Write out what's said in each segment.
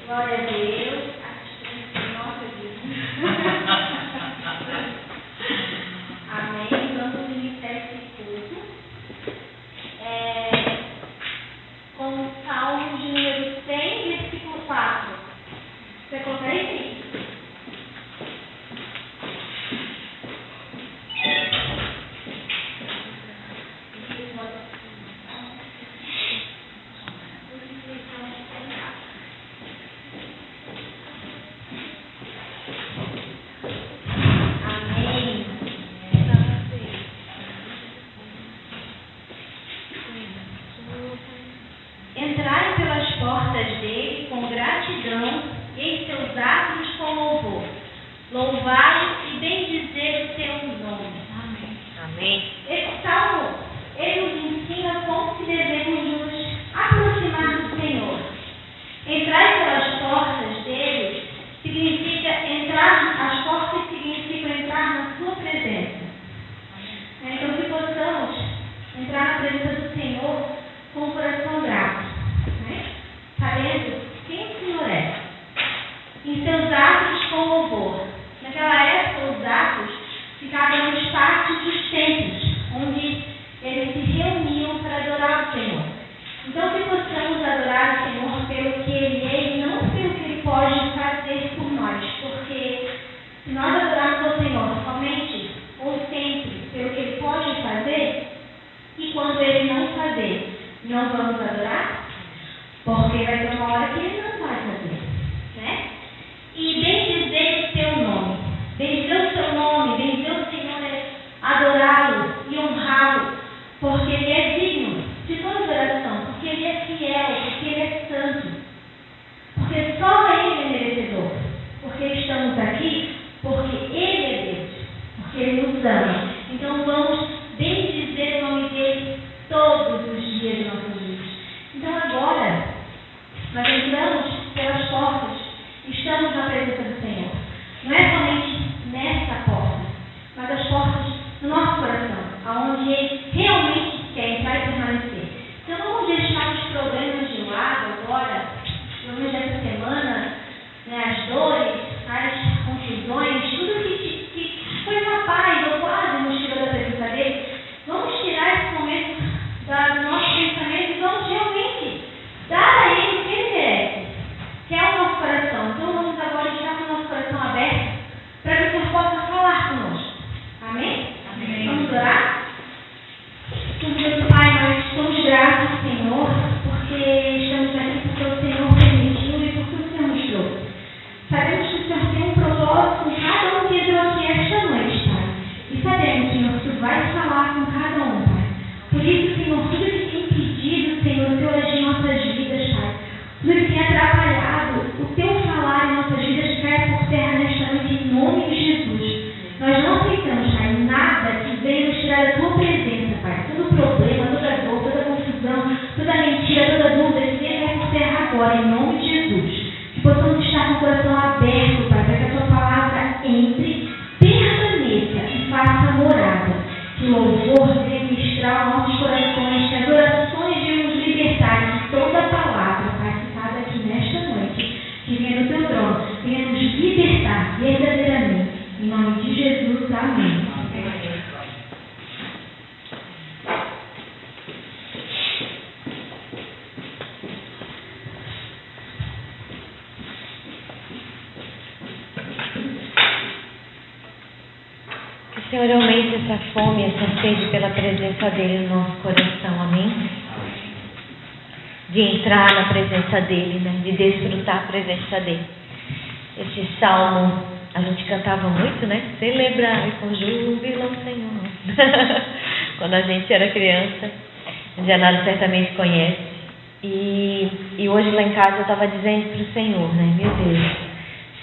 Glória a Deus. Nossa, Deus. Amém. Vamos iniciar esse culto com o Salmo de número 100, versículo 4. Você consegue? Entrai pelas portas dele com gratidão e em seus átrios com louvor. Louvai e bendizer o seu nome. Amém. Amém. Esse salmo, ele nos ensina como que devemos nos aproximar do Senhor. Entrar pelas portas dele significa entrar, as portas significam entrar na sua presença. Então que possamos entrar na presença do Senhor com o coração grato, sabendo quem o Senhor é. Em seus atos com louvor. Naquela época, os atos ficavam nos pátios dos templos, onde eles se reuniam para adorar o Senhor. Então, que possamos adorar o Senhor pelo que Ele é e não pelo que Ele pode fazer por nós. Porque se nós adorarmos ao Senhor somente ou sempre pelo que Ele pode fazer, e quando Ele não fazer, não vamos adorar? Porque vai ter uma hora que Ele não vai fazer, né? E bendizer o seu nome. Bendizer o seu nome, bendizer o Senhor é adorá-lo e honrá-lo, porque Ele é digno de toda adoração, porque Ele é fiel, porque Ele é santo, porque só Ele é merecedor, porque estamos aqui, porque Ele é Deus, porque Ele nos ama. Então vamos bendizer o nome dEle todos os dias de nossas vidas. Então agora, nós entramos pelas portas, estamos na presença do Senhor. Não é somente nessa porta, mas as portas do nosso coração, aonde Ele realmente quer entrar e permanecer. Então vamos deixar os problemas de lado agora, pelo menos essa semana, as dores, as confusões, tudo que foi capaz ou quase nos tirou da presença dEle. Vamos tirar esse momento do nosso pensamento e vamos realmente dar a Ele o que Ele merece, que é o nosso coração. Então vamos agora estar com o nosso coração aberto para que o Senhor possa falar conosco. Amém? Amém. Vamos orar? Deus Pai, nós somos gratos, Senhor, porque estamos aqui porque o Senhor permitiu e porque o Senhor nos trouxe. Sabemos que o Senhor tem um propósito com cada um que entrou aqui esta noite, Pai. E sabemos, Senhor, que tu vais falar com cada um, Pai. Por isso, Senhor, tudo que tem impedido, Senhor, o teu agir em nossas vidas, Pai. Tudo que tem atrapalhado o teu falar em nossas vidas, cai por terra nesta noite, em nome de Jesus. Nós não aceitamos, Pai, nada que venha nos tirar da tua presença, Pai. Todo problema, toda dor, toda confusão, toda mentira, toda dúvida, que venha cair por terra agora, em nome de Jesus. Que possamos estar com o coração aberto, Pai, para que a tua palavra entre, permaneça e faça morada. Que o louvor venha ministrar os nossos corações, que as orações venham nos libertar de toda a palavra, Pai, citada aqui nesta noite, que venha do teu trono, venha nos libertar verdadeiramente. Em nome de Jesus, amém. Que o Senhor aumente essa fome, essa sede pela presença dEle no nosso coração, amém? De entrar na presença dEle, né? De desfrutar a presença dEle. Esse salmo a gente cantava muito, né? Celebrar com júbilo ao Senhor. Quando a gente era criança, o Janado certamente conhece. E hoje lá em casa eu estava dizendo para o Senhor, né? Meu Deus,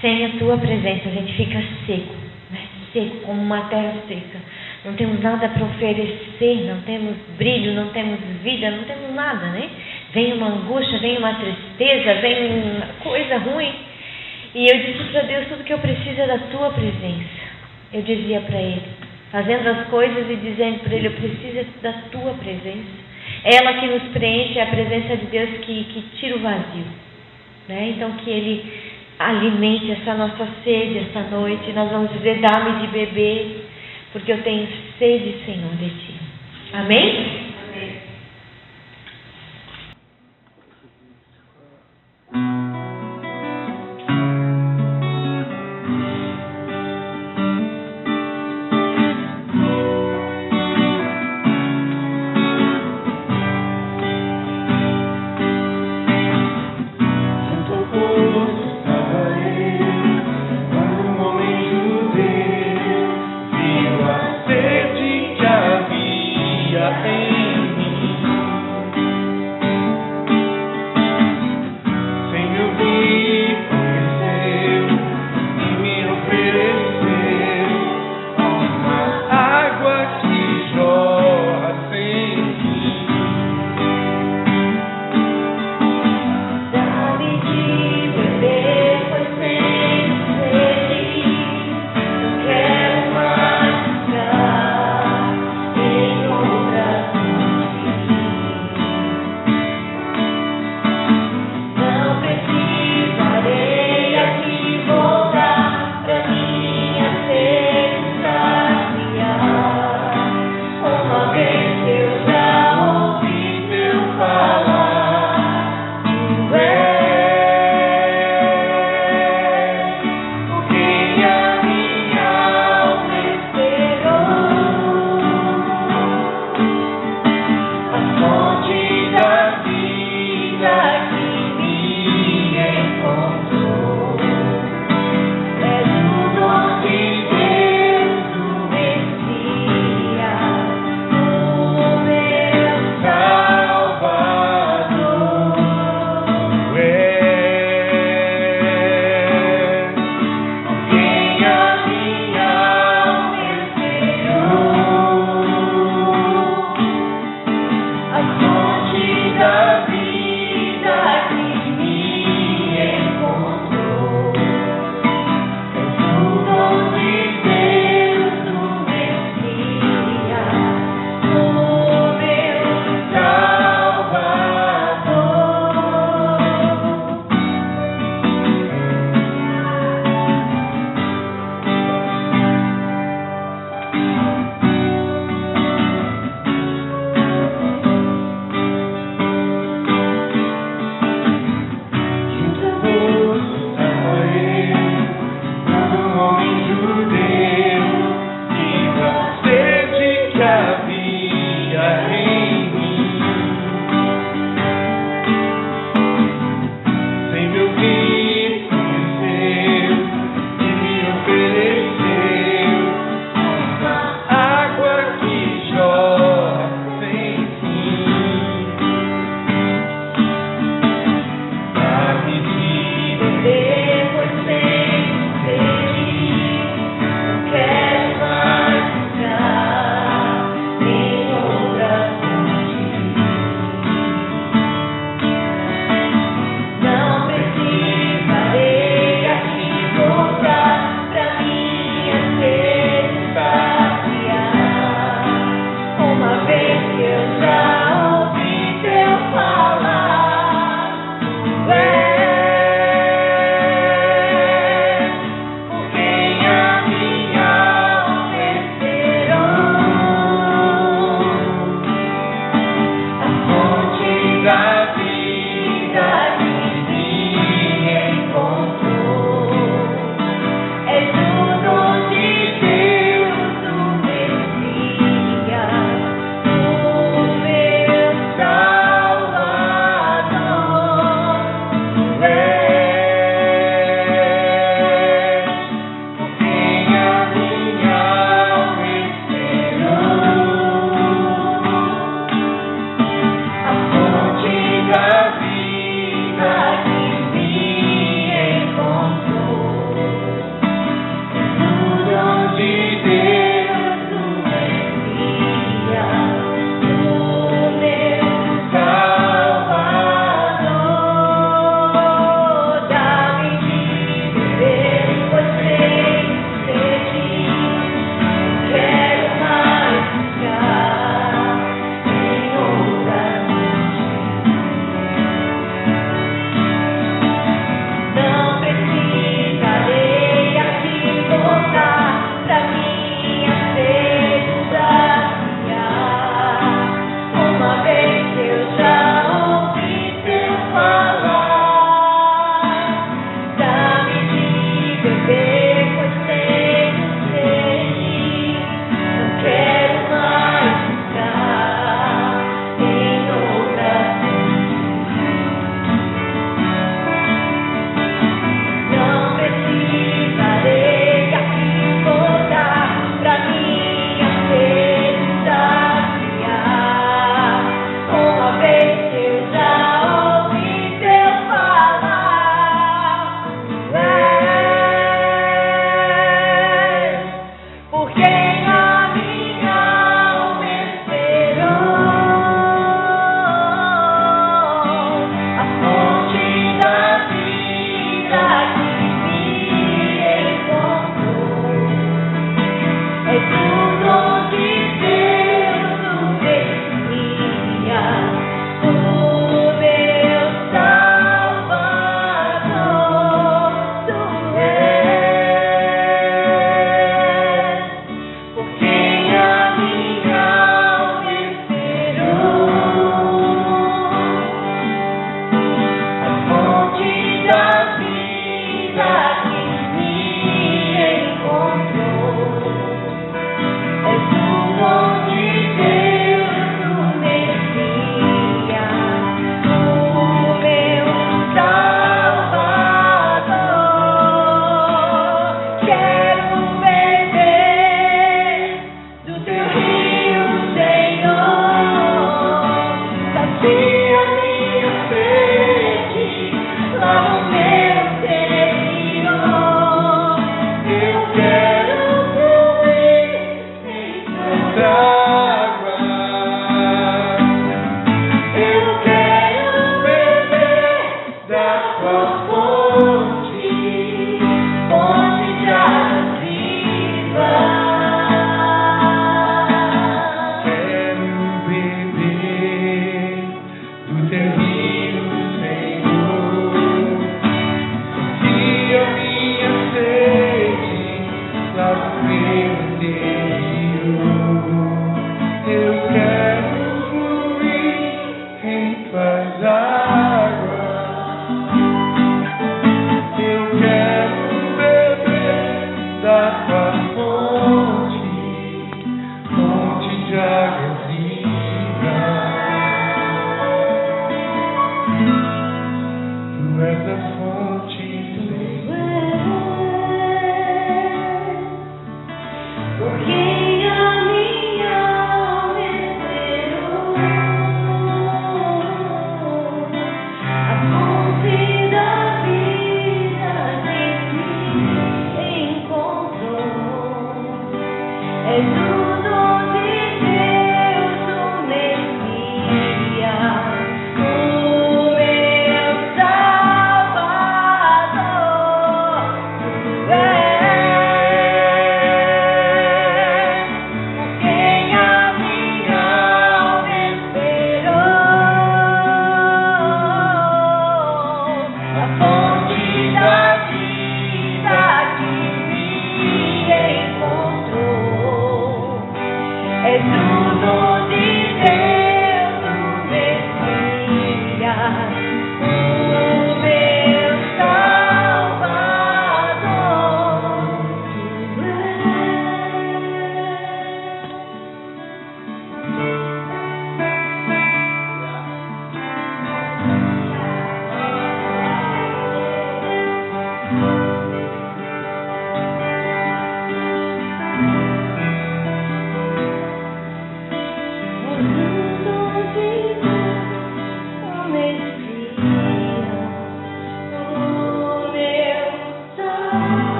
sem a tua presença a gente fica seco, né? Seco como uma terra seca. Não temos nada para oferecer, não temos brilho, não temos vida, não temos nada, né? Vem uma angústia, vem uma tristeza, vem uma coisa ruim. E eu disse para Deus, tudo que eu preciso é da tua presença. Eu dizia para Ele, fazendo as coisas e dizendo para Ele, eu preciso da tua presença. Ela que nos preenche, é a presença de Deus que tira o vazio. né? Então que Ele alimente essa nossa sede esta noite. Nós vamos dizer: dá-me de beber, porque eu tenho sede, Senhor, de Ti. Amém? Amém. Viu a sede que havia em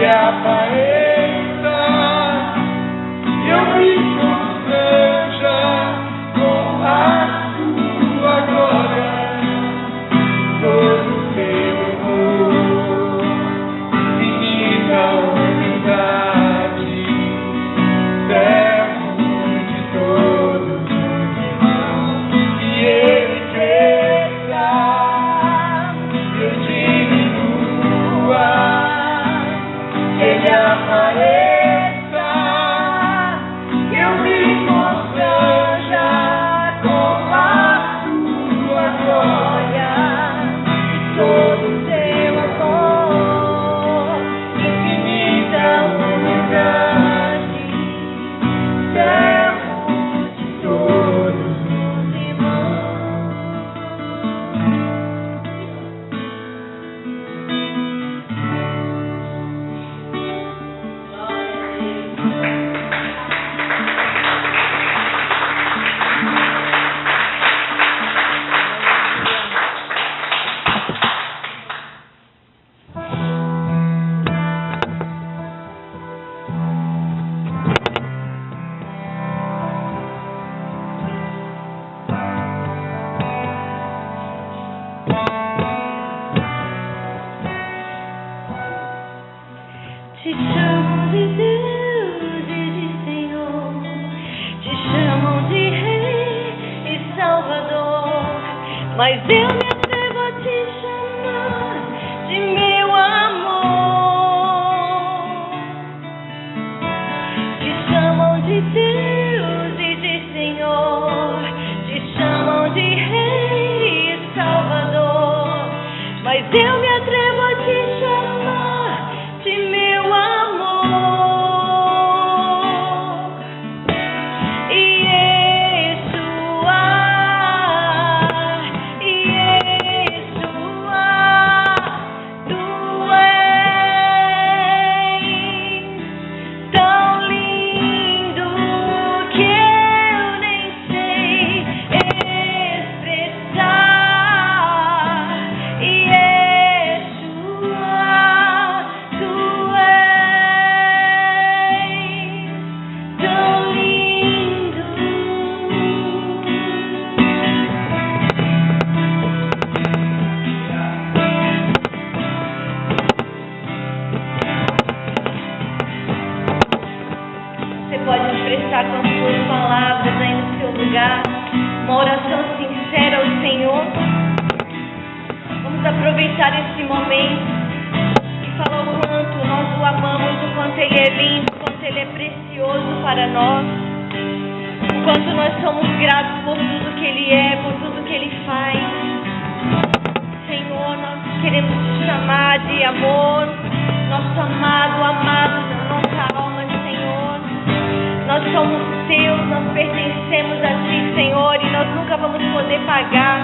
Ele apareça e eu me constranja com a sua glória, todo o seu amor, infinita unidade, servo de todos os irmãos, que Ele cresça, eu diminua, Ele apareça, eu me constranja com a sua glória, todo o seu amor, infinita unidade, servo de todos os irmãos. Te chamam de Deus e de Senhor, te chamam de Rei e Salvador, mas eu me atrevo a te chamar de meu amor. Te chamam de Deus e de Senhor, te chamam de Rei e Salvador, mas eu me atrevo a te chamar de meu amor. Yeshua, Yeshua, tu és tão lindo que eu nem sei expressar. Yeshua, tu és tão lindo. Você pode expressar com as suas palavras aí no seu lugar uma oração sincera ao Senhor. Vamos aproveitar esse momento e falar o quanto nós o amamos, o quanto Ele é lindo, o quanto Ele é precioso para nós, o quanto nós somos gratos por tudo que Ele é, por tudo que Ele faz. Senhor, nós queremos te chamar de amor, nosso amado, amado da nossa alma, Senhor. Nós somos teus, nós pertencemos a Ti, Senhor, e nós nunca vamos poder pagar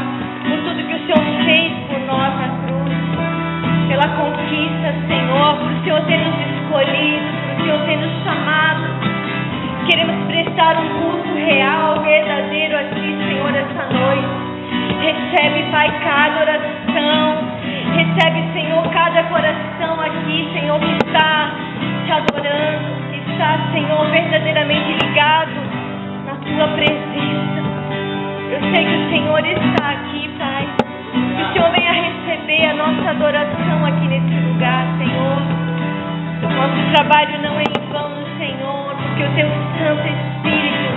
por tudo que o Senhor fez por nós na cruz, pela conquista, Senhor, por o Senhor ter nos escolhido, por o Senhor ter nos chamado. Queremos prestar um culto real, verdadeiro a Ti, Senhor, essa noite. Recebe, Pai, cada oração. Recebe, Senhor, cada coração aqui, Senhor, que está te adorando, que está, Senhor, verdadeiramente ligado na Tua presença. Eu sei que o Senhor está aqui, Pai. Que o Senhor venha receber a nossa adoração aqui nesse lugar, Senhor. O nosso trabalho não é em vão, Senhor, porque o Teu Santo Espírito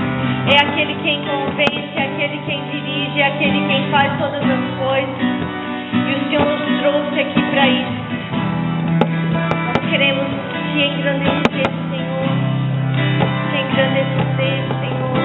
é aquele quem convence, é aquele quem dirige, é aquele quem faz todas as coisas. E o Senhor nos trouxe aqui para isso. Nós queremos Te engrandecer, Senhor. Te engrandecer, Senhor.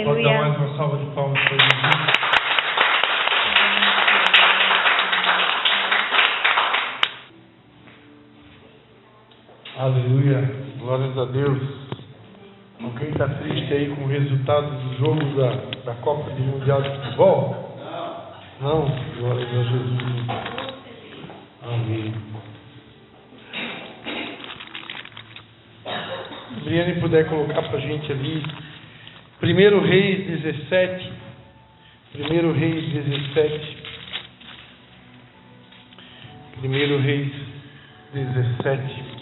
Pode dar Aleluia. mais uma salva de palmas para Jesus. Aleluia, glórias a Deus. Alguém está triste aí com o resultado do jogo da Copa do Mundial de Futebol? Não? Glórias a Jesus. Amém. Se Briane puder colocar para a gente ali, 1 Reis 17. 1 Reis 17. 1 Reis 17.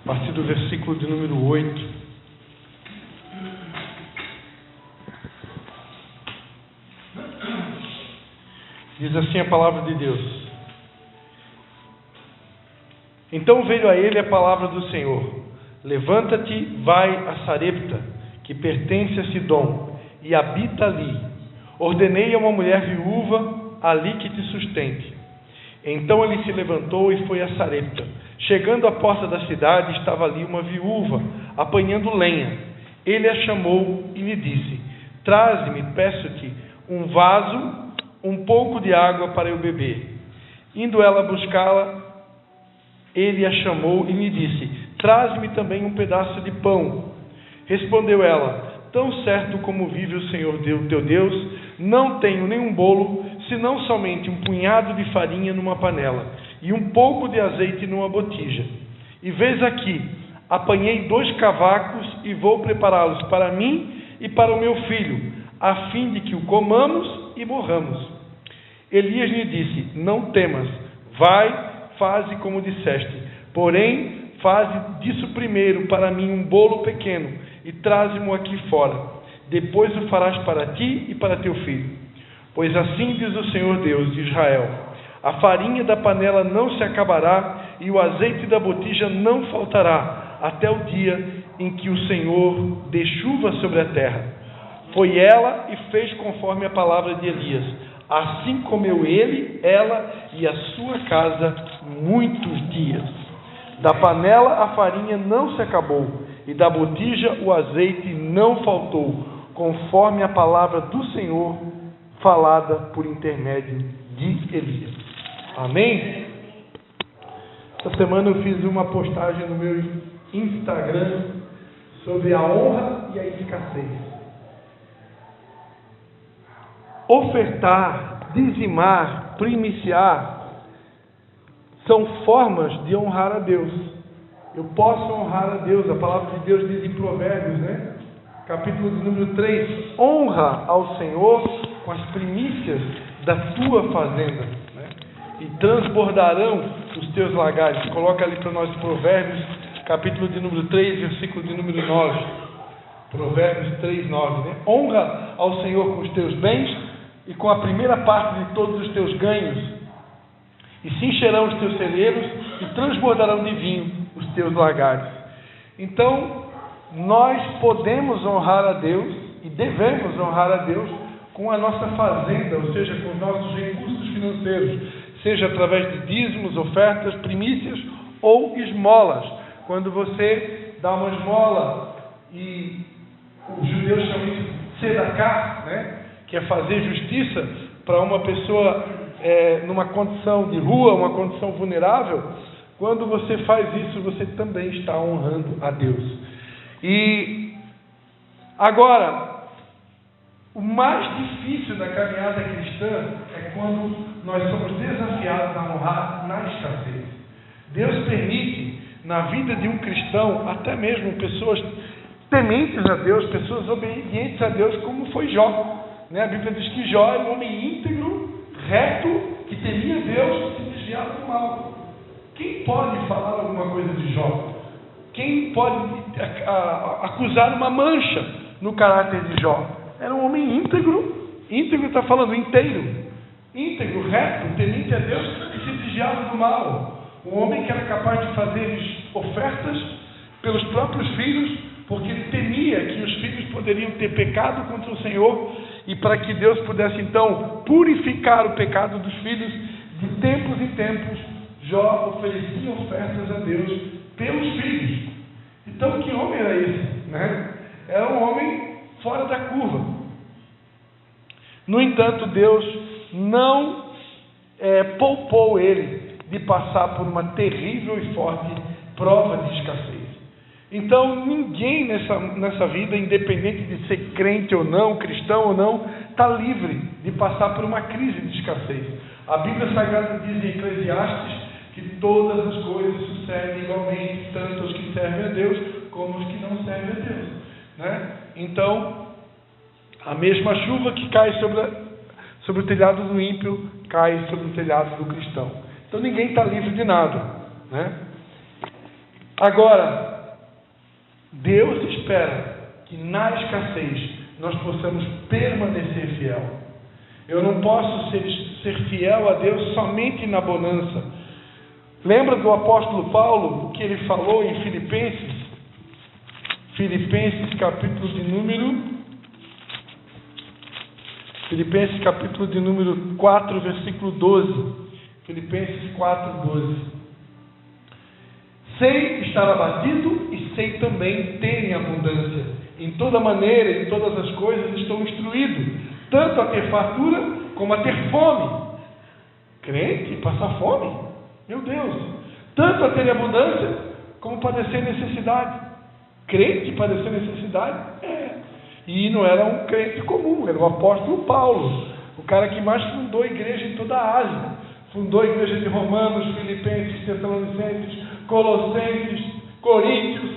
A partir do versículo de número 8. Diz assim a palavra de Deus: Então veio a ele a palavra do Senhor: Levanta-te, vai a Sarepta, que pertence a Sidom, e habita ali. Ordenei a uma mulher viúva ali que te sustente. Então ele se levantou e foi a Sarepta. Chegando à porta da cidade, estava ali uma viúva, apanhando lenha. Ele a chamou e lhe disse: Traze-me, peço-te, um vaso, um pouco de água para eu beber. Indo ela buscá-la, ele a chamou e lhe disse: Traze-me também um pedaço de pão. Respondeu ela: Tão certo como vive o Senhor teu Deus, não tenho nenhum bolo, senão somente um punhado de farinha numa panela e um pouco de azeite numa botija. E vês aqui, apanhei 2 cavacos e vou prepará-los para mim e para o meu filho, a fim de que o comamos e morramos. Elias lhe disse: Não temas, vai, faze como disseste, porém faze disso primeiro para mim um bolo pequeno e traze-mo aqui fora. Depois o farás para ti e para teu filho. Pois assim diz o Senhor Deus de Israel: a farinha da panela não se acabará e o azeite da botija não faltará, até o dia em que o Senhor dê chuva sobre a terra. Foi ela e fez conforme a palavra de Elias. Assim comeu ele, ela e a sua casa muitos dias. Da panela a farinha não se acabou, e da botija o azeite não faltou, conforme a palavra do Senhor falada por intermédio de Elias. Amém? Essa semana eu fiz uma postagem no meu Instagram sobre a honra e a escassez. Ofertar, dizimar, primiciar são formas de honrar a Deus. Eu posso honrar a Deus. A palavra de Deus diz em Provérbios, né? Capítulo de número 3: honra ao Senhor com as primícias da tua fazenda, né? E transbordarão os teus lagares. Coloca ali para nós Provérbios, capítulo de número 3, versículo de número 9. Provérbios 3, 9, né? Honra ao Senhor com os teus bens e com a primeira parte de todos os teus ganhos, e se encherão os teus celeiros e transbordarão de vinho os teus lagares. Então, nós podemos honrar a Deus e devemos honrar a Deus com a nossa fazenda, ou seja, com os nossos recursos financeiros, seja através de dízimos, ofertas, primícias ou esmolas. Quando você dá uma esmola, e os judeus chamam isso de tzedakah, né? Que é fazer justiça para uma pessoa numa condição de rua, uma condição vulnerável. Quando você faz isso, você também está honrando a Deus. E agora, o mais difícil da caminhada cristã é quando nós somos desafiados a honrar na escassez. Deus permite na vida de um cristão, até mesmo pessoas tementes a Deus, pessoas obedientes a Deus, como foi Jó. A Bíblia diz que Jó era um homem íntegro, reto, que temia Deus e se desviava do mal. Quem pode falar alguma coisa de Jó? Quem pode acusar uma mancha no caráter de Jó? Era um homem íntegro está falando inteiro, íntegro, reto, temente a Deus e se desviava do mal. Um homem que era capaz de fazer ofertas pelos próprios filhos, porque ele temia que os filhos poderiam ter pecado contra o Senhor, e para que Deus pudesse então purificar o pecado dos filhos, de tempos em tempos, Jó oferecia ofertas a Deus pelos filhos. Então, que homem era esse, né? Era um homem fora da curva. No entanto, Deus não poupou ele de passar por uma terrível e forte prova de escassez. Então, ninguém nessa vida, independente de ser crente ou não, cristão ou não, está livre de passar por uma crise de escassez. A Bíblia Sagrada diz em Eclesiastes que todas as coisas sucedem igualmente, tanto os que servem a Deus como os que não servem a Deus, né? Então, a mesma chuva que cai sobre o telhado do ímpio, cai sobre o telhado do cristão. Então, ninguém está livre de nada, né? Agora, Deus espera que na escassez nós possamos permanecer fiel. Eu não posso ser fiel a Deus somente na bonança. Lembra do apóstolo Paulo, o que ele falou em Filipenses? Filipenses capítulo de número 4, versículo 12. Filipenses 4, 12. Sei estar abatido e sei também ter em abundância. Em toda maneira, em todas as coisas, estou instruído, tanto a ter fartura como a ter fome. Crente, passar fome? Meu Deus! Tanto a ter abundância como padecer necessidade. Crente, padecer necessidade? E não era um crente comum, era o apóstolo Paulo, o cara que mais fundou a igreja em toda a Ásia. Fundou a igreja de Romanos, Filipenses, Tessalonicenses, Colossenses, Coríntios.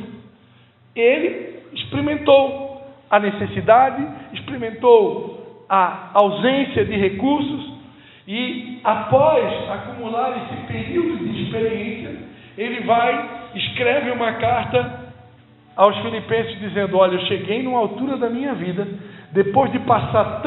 Ele experimentou a necessidade, experimentou a ausência de recursos e, após acumular esse período de experiência, ele escreve uma carta aos Filipenses dizendo: olha, eu cheguei numa altura da minha vida, depois de passar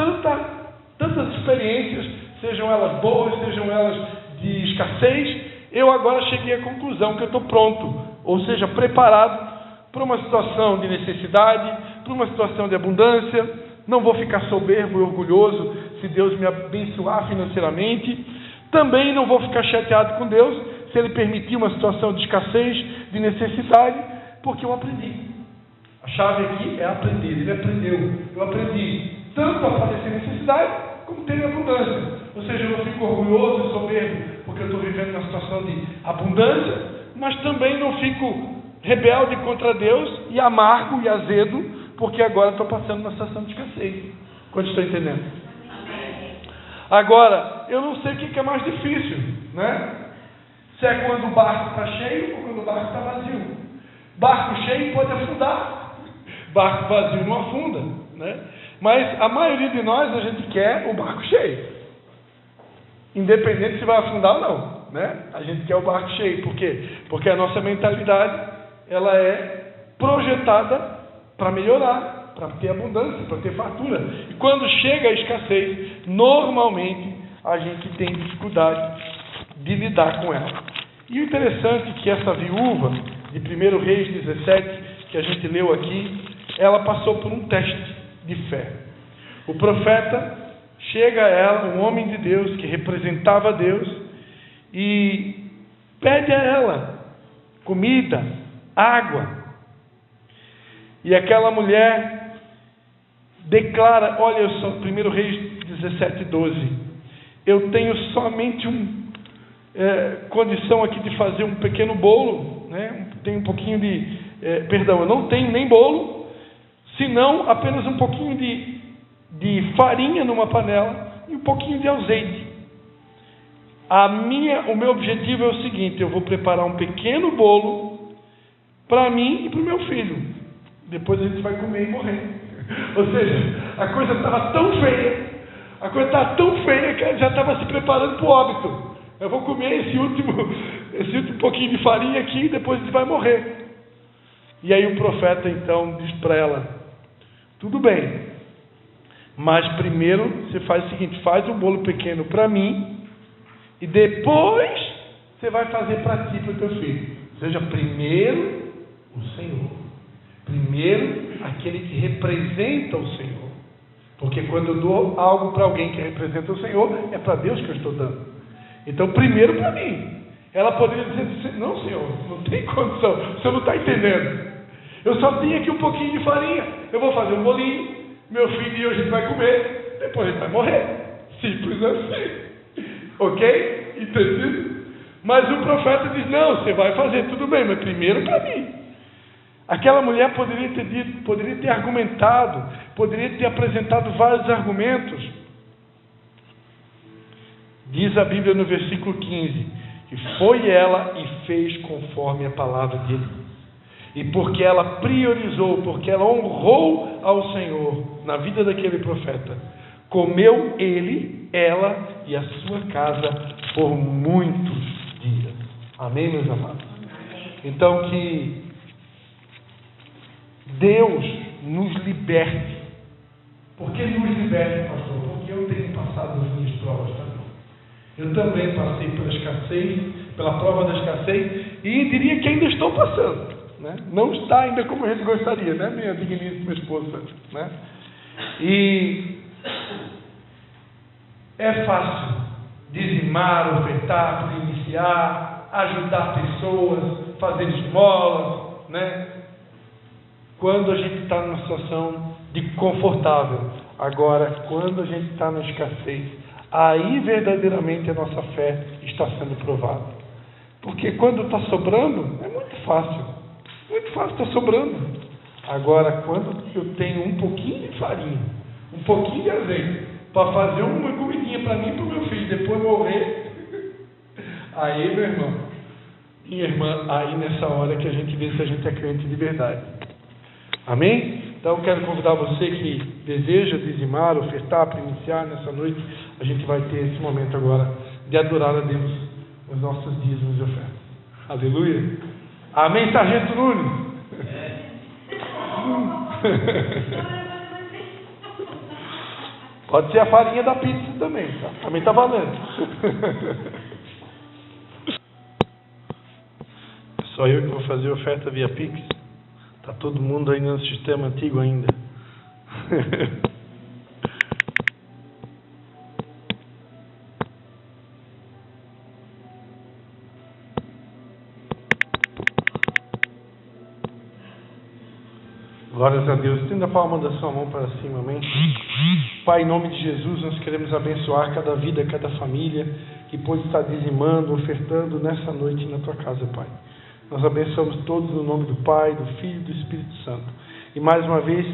tantas experiências, sejam elas boas, sejam elas de escassez, eu agora cheguei à conclusão que eu estou pronto, ou seja, preparado para uma situação de necessidade, para uma situação de abundância. Não vou ficar soberbo e orgulhoso se Deus me abençoar financeiramente. Também não vou ficar chateado com Deus se Ele permitir uma situação de escassez, de necessidade, porque eu aprendi. A chave aqui é aprender. Ele aprendeu. Eu aprendi tanto a padecer necessidade, como ter abundância. Ou seja, eu não fico orgulhoso e soberbo porque eu estou vivendo uma situação de abundância, mas também não fico rebelde contra Deus e amargo e azedo porque agora estou passando uma situação de escassez. Quando estou entendendo? Agora, eu não sei o que é mais difícil, né? Se é quando o barco está cheio ou quando o barco está vazio. Barco cheio pode afundar, barco vazio não afunda, né? Mas a maioria de nós, a gente quer o barco cheio, independente se vai afundar ou não, né? A gente quer o barco cheio. Por quê? Porque a nossa mentalidade, ela é projetada para melhorar, para ter abundância, para ter fartura. E quando chega a escassez, normalmente a gente tem dificuldade de lidar com ela. E o interessante é que essa viúva de 1 Reis 17, que a gente leu aqui, ela passou por um teste de fé. O profeta chega a ela, um homem de Deus que representava Deus, e pede a ela comida, água. E aquela mulher declara, olha, eu sou 1 Reis 17, 12, eu tenho somente condição aqui de fazer um pequeno bolo, né? Tenho um pouquinho de, eu não tenho nem bolo, senão apenas um pouquinho de farinha numa panela e um pouquinho de azeite. O meu objetivo é o seguinte: eu vou preparar um pequeno bolo para mim e para o meu filho. Depois a gente vai comer e morrer. Ou seja, a coisa estava tão feia que ele já estava se preparando para o óbito. Eu vou comer esse último pouquinho de farinha aqui e depois a gente vai morrer. E aí o profeta então diz para ela: tudo bem, mas primeiro você faz o seguinte, faz um bolo pequeno para mim e depois você vai fazer para ti e para o teu filho. Ou seja, primeiro o Senhor, primeiro aquele que representa o Senhor, porque quando eu dou algo para alguém que representa o Senhor, é para Deus que eu estou dando. Então primeiro para mim. Ela poderia dizer: não, Senhor, não tem condição, o Senhor não está entendendo. Eu só tenho aqui um pouquinho de farinha. Eu vou fazer um bolinho, meu filho e eu a gente vai comer, depois a gente vai morrer. Simples assim. Ok? Entendido? Mas o profeta diz, não, você vai fazer, tudo bem, mas primeiro para mim. Aquela mulher poderia ter argumentado, poderia ter apresentado vários argumentos. Diz a Bíblia no versículo 15, que foi ela e fez conforme a palavra dele. E porque ela priorizou, porque ela honrou ao Senhor na vida daquele profeta, comeu ele, ela e a sua casa por muitos dias. Amém, meus amados? Então que Deus nos liberte. Por que nos liberte, pastor? Porque eu tenho passado as minhas provas também. Eu também passei pela escassez, pela prova da escassez, e diria que ainda estou passando, né? Não está ainda como a gente gostaria, né, minha digníssima esposa, né? E é fácil dizimar, ofertar, iniciar, ajudar pessoas, fazer esmolas, né? Quando a gente está numa situação de confortável. Agora, quando a gente está na escassez, aí verdadeiramente a nossa fé está sendo provada. Porque quando está sobrando, é muito fácil está sobrando. Agora, quando eu tenho um pouquinho de farinha, um pouquinho de azeite, para fazer uma comidinha para mim e para o meu filho, depois morrer, aí, meu irmão, minha irmã, aí nessa hora que a gente vê se a gente é crente de verdade. Amém? Então, quero convidar você que deseja dizimar, ofertar, para iniciar nessa noite, a gente vai ter esse momento agora de adorar a Deus os nossos dízimos e ofertas. Aleluia! Amém, Sargento Nunes? Pode ser a farinha da pizza também, tá? Também está valendo. Só eu que vou fazer oferta via Pix. Está todo mundo ainda no sistema antigo ainda. Glórias a Deus. Estenda a palma da sua mão para cima, amém? Pai, em nome de Jesus, nós queremos abençoar cada vida, cada família que pode estar dizimando, ofertando nessa noite na tua casa, Pai. Nós abençoamos todos no nome do Pai, do Filho e do Espírito Santo. E mais uma vez,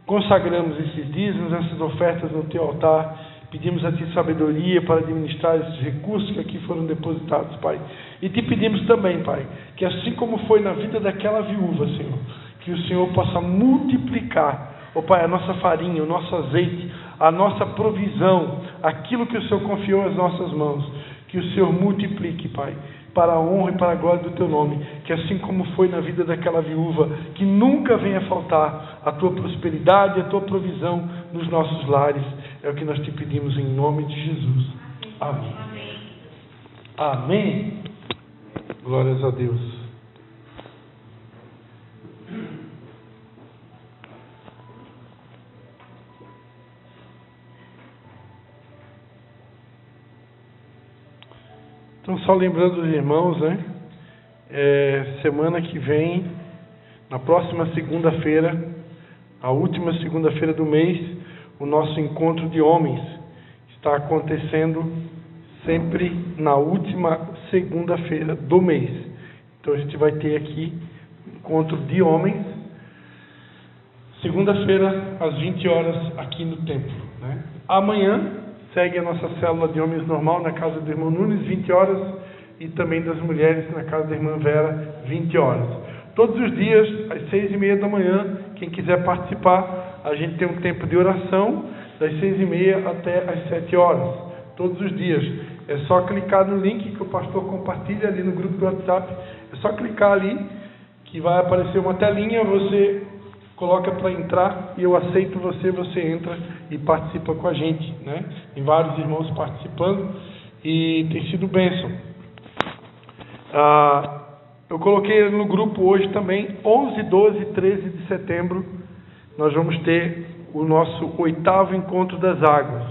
consagramos esses dízimos, essas ofertas no teu altar. Pedimos a ti sabedoria para administrar esses recursos que aqui foram depositados, Pai. E te pedimos também, Pai, que assim como foi na vida daquela viúva, Senhor, que o Senhor possa multiplicar, ó Pai, a nossa farinha, o nosso azeite, a nossa provisão, aquilo que o Senhor confiou às nossas mãos, que o Senhor multiplique, Pai, para a honra e para a glória do teu nome, que assim como foi na vida daquela viúva, que nunca venha faltar a tua prosperidade, a tua provisão nos nossos lares. É o que nós te pedimos em nome de Jesus. Amém. Amém. Glórias a Deus. Então, só lembrando os irmãos, né? Semana que vem, na próxima segunda-feira, a última segunda-feira do mês, o nosso encontro de homens está acontecendo sempre na última segunda-feira do mês. Então, a gente vai ter aqui encontro de homens, segunda-feira, às 20 horas, aqui no templo, né? Amanhã segue a nossa célula de homens normal na casa do irmão Nunes, 20 horas, e também das mulheres na casa da irmã Vera, 20 horas. Todos os dias, às 6h30 da manhã, quem quiser participar, a gente tem um tempo de oração, das 6h30 até às 7 horas. Todos os dias. É só clicar no link que o pastor compartilha ali no grupo do WhatsApp. É só clicar ali, que vai aparecer uma telinha, você coloca para entrar e eu aceito você entra e participa com a gente, né? Tem vários irmãos participando e tem sido bênção. Eu coloquei no grupo hoje também, 11, 12 e 13 de setembro, nós vamos ter o nosso 8º Encontro das Águas.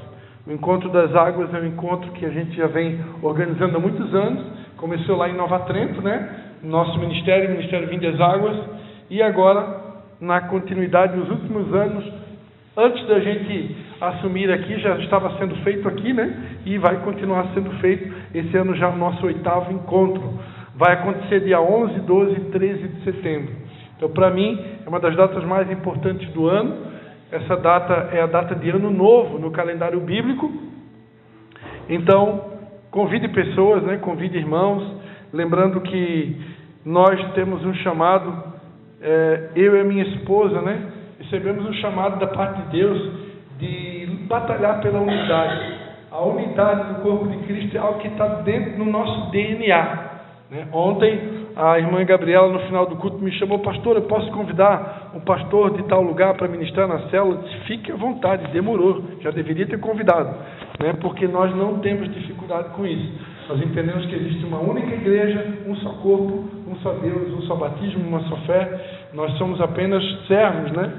O Encontro das Águas é um encontro que a gente já vem organizando há muitos anos, começou lá em Nova Trento, né? Nosso ministério, o Ministério Vim das Águas, e agora, na continuidade dos últimos anos, antes da gente assumir aqui, já estava sendo feito aqui, né? E vai continuar sendo feito. Esse ano já é o nosso 8º encontro. Vai acontecer dia 11, 12 e 13 de setembro. Então, para mim, é uma das datas mais importantes do ano. Essa data é a data de Ano Novo no calendário bíblico. Então, convide pessoas, né? Convide irmãos. Lembrando que nós temos um chamado, eu e a minha esposa, né? Recebemos um chamado da parte de Deus de batalhar pela unidade. A unidade do corpo de Cristo é algo que está dentro do nosso DNA. Né? Ontem, a irmã Gabriela, no final do culto, me chamou: pastor, eu posso convidar um pastor de tal lugar para ministrar na célula? Eu disse: fique à vontade. Demorou, já deveria ter convidado, né? Porque nós não temos dificuldade com isso. Nós entendemos que existe uma única igreja, um só corpo, um só Deus, um só batismo, uma só fé. Nós somos apenas servos, né?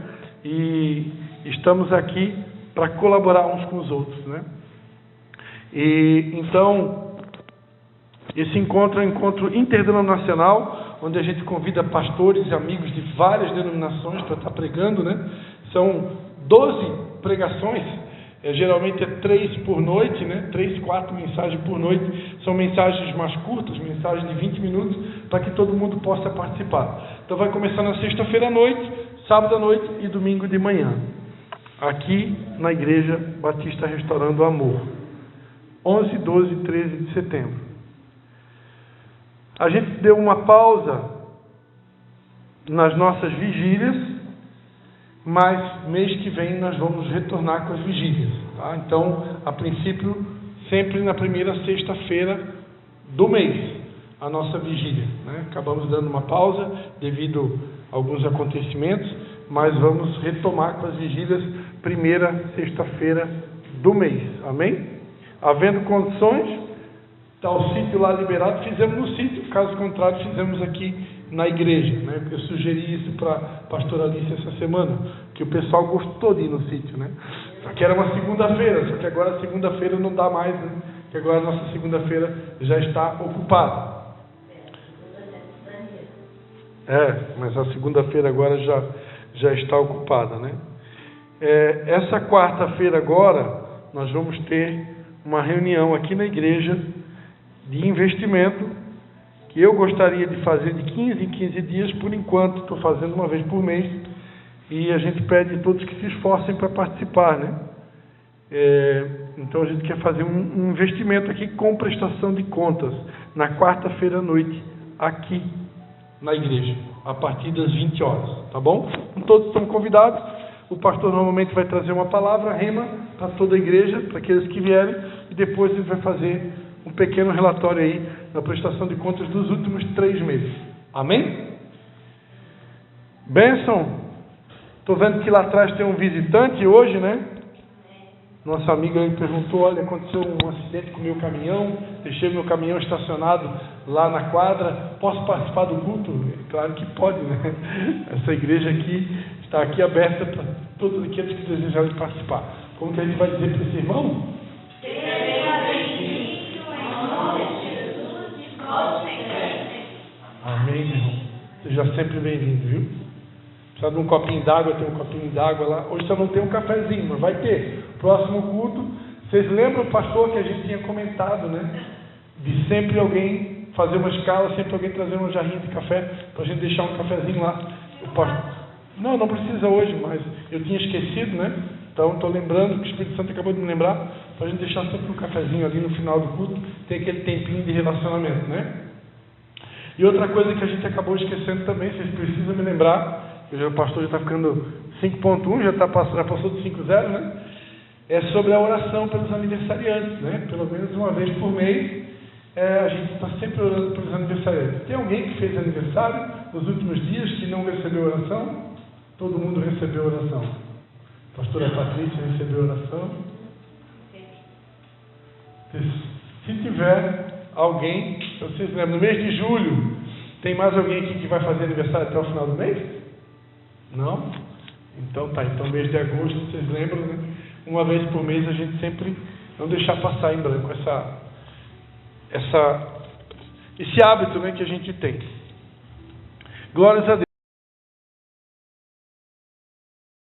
E estamos aqui para colaborar uns com os outros, né? E então, esse encontro é um encontro interdenominacional, onde a gente convida pastores e amigos de várias denominações para estar pregando, né? São 12 pregações, geralmente é 3 por noite, né? 3, 4 mensagens por noite. São mensagens mais curtas, mensagens de 20 minutos, para que todo mundo possa participar. Então vai começar na sexta-feira à noite, sábado à noite e domingo de manhã, aqui na Igreja Batista Restaurando o Amor, 11, 12 e 13 de setembro. A gente deu uma pausa nas nossas vigílias, mas mês que vem nós vamos retornar com as vigílias, tá? Então, a princípio, sempre na primeira sexta-feira do mês, a nossa vigília, né? Acabamos dando uma pausa devido a alguns acontecimentos, mas vamos retomar com as vigílias primeira sexta-feira do mês, amém? Havendo condições, está o sítio lá liberado, fizemos no sítio, caso contrário, fizemos aqui na igreja, né? Eu sugeri isso para a pastora Alice essa semana, que o pessoal gostou de ir no sítio, né? Só que era uma segunda-feira, só que agora segunda-feira não dá mais, né? Que agora a nossa segunda-feira já está ocupada. Mas a segunda-feira agora já está ocupada, né? Essa quarta-feira agora, nós vamos ter uma reunião aqui na igreja de investimento, que eu gostaria de fazer de 15 em 15 dias, por enquanto estou fazendo uma vez por mês, e a gente pede a todos que se esforcem para participar, né? Então a gente quer fazer um investimento aqui com prestação de contas, na quarta-feira à noite, aqui na igreja, a partir das 20 horas, tá bom? Todos estão convidados. O pastor normalmente vai trazer uma palavra, rema, para toda a igreja, para aqueles que vierem, e depois ele vai fazer um pequeno relatório aí da prestação de contas dos últimos 3 meses. Amém? Benção. Estou vendo que lá atrás tem um visitante hoje, né? Nossa amiga me perguntou: olha, aconteceu um acidente com o meu caminhão, deixei meu caminhão estacionado lá na quadra, posso participar do culto? Claro que pode, né? Essa igreja aqui está aqui aberta para todos aqueles que desejarem participar. Como que a gente vai dizer para esse irmão? Amém, meu irmão. Seja sempre bem-vindo, viu? Precisa de um copinho d'água, tem um copinho d'água lá. Hoje só não tem um cafezinho, mas vai ter. Próximo culto. Vocês lembram, pastor, que a gente tinha comentado, né? De sempre alguém fazer uma escala, sempre alguém trazer uma jarrinha de café, para a gente deixar um cafezinho lá. O pastor... Não precisa hoje, mas eu tinha esquecido, né? Então estou lembrando, que o Espírito Santo acabou de me lembrar, para a gente deixar sempre um cafezinho ali no final do culto, ter aquele tempinho de relacionamento, né? E outra coisa que a gente acabou esquecendo também, vocês precisam me lembrar, que o pastor já está ficando 5.1, já passou do 5.0, né? É sobre a oração pelos aniversariantes, né? Pelo menos uma vez por mês, a gente está sempre orando pelos aniversariantes. Tem alguém que fez aniversário nos últimos dias que não recebeu oração? Todo mundo recebeu oração. A pastora Patrícia recebeu oração. Se tiver alguém, vocês lembram, no mês de julho, tem mais alguém aqui que vai fazer aniversário até o final do mês? Não? Então tá, então mês de agosto, vocês lembram, né? Uma vez por mês a gente sempre não deixar passar em branco esse hábito, né, que a gente tem. Glórias a Deus.